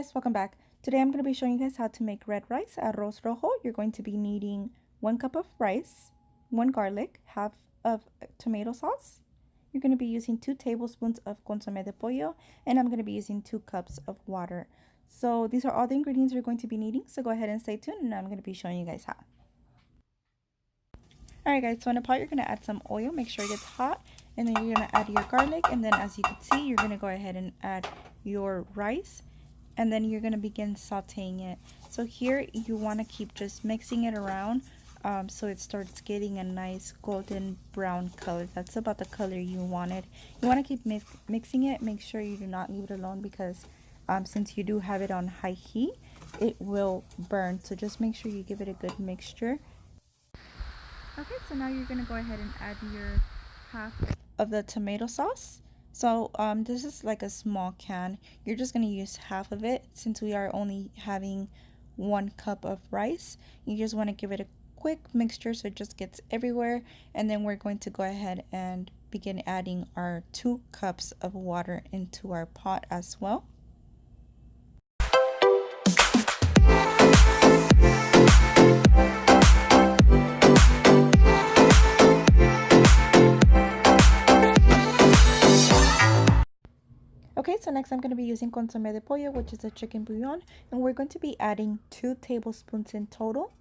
guys, welcome back. Today I'm going to be showing you guys how to make red rice, arroz rojo. You're going to be needing 1 cup of rice, 1 garlic, half of tomato sauce. You're going to be using 2 tablespoons of consome de pollo, and I'm going to be using 2 cups of water. So these are all the ingredients you're going to be needing, so go ahead and stay tuned, and I'm going to be showing you guys how. Alright guys, so in a pot you're going to add some oil, make sure it gets hot, and then you're going to add your garlic, and then as you can see, you're going to go ahead and add your rice. And then you're going to begin sauteing it. So here you want to keep just mixing it around so it starts getting a nice golden brown color. That's about the color you wanted. You want to keep mixing it. Make sure you do not leave it alone because since you do have it on high heat, it will burn. So just make sure you give it a good mixture. Okay, so now you're going to go ahead and add your half of the tomato sauce. So this is like a small can. You're just going to use half of it since we are only having 1 cup of rice. You just want to give it a quick mixture so it just gets everywhere. And then we're going to go ahead and begin adding our 2 cups of water into our pot as well. Okay, so next I'm going to be using consome de pollo, which is a chicken bouillon, and we're going to be adding 2 tablespoons in total.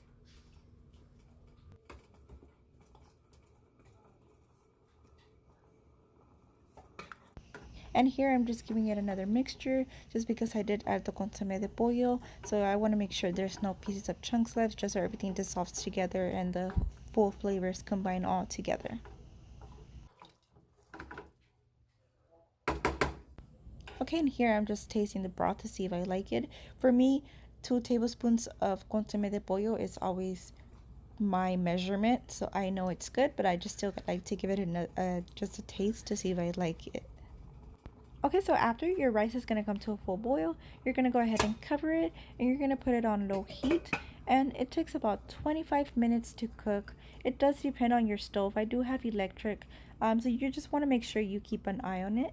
And here I'm just giving it another mixture just because I did add the consome de pollo, so I want to make sure there's no pieces of chunks left, just so everything dissolves together and the full flavors combine all together. Okay, and here I'm just tasting the broth to see if I like it. For me, 2 tablespoons of consome de pollo is always my measurement, so I know it's good, but I just still like to give it just a taste to see if I like it. Okay, so after your rice is going to come to a full boil, you're going to go ahead and cover it, and you're going to put it on low heat, and it takes about 25 minutes to cook. It does depend on your stove. I do have electric, so you just want to make sure you keep an eye on it.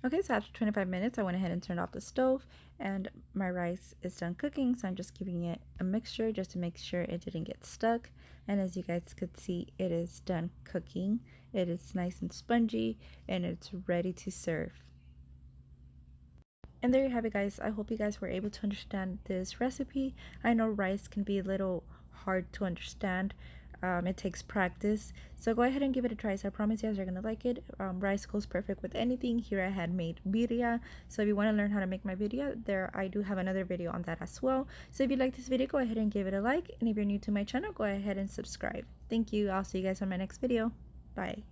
Okay, so after 25 minutes, I went ahead and turned off the stove, and my rice is done cooking, so I'm just giving it a mixture just to make sure it didn't get stuck. And as you guys could see, it is done cooking. It is nice and spongy, and it's ready to serve. And there you have it, guys. I hope you guys were able to understand this recipe. I know rice can be a little hard to understand. It takes practice, so go ahead and give it a try. So I promise you guys are gonna like it. Rice goes perfect with anything. Here I had made birria, so if you want to learn how to make my birria, there I do have another video on that as well. So if you like this video, go ahead and give it a like, and if you're new to my channel, go ahead and subscribe. Thank you. I'll see you guys on my next video. Bye.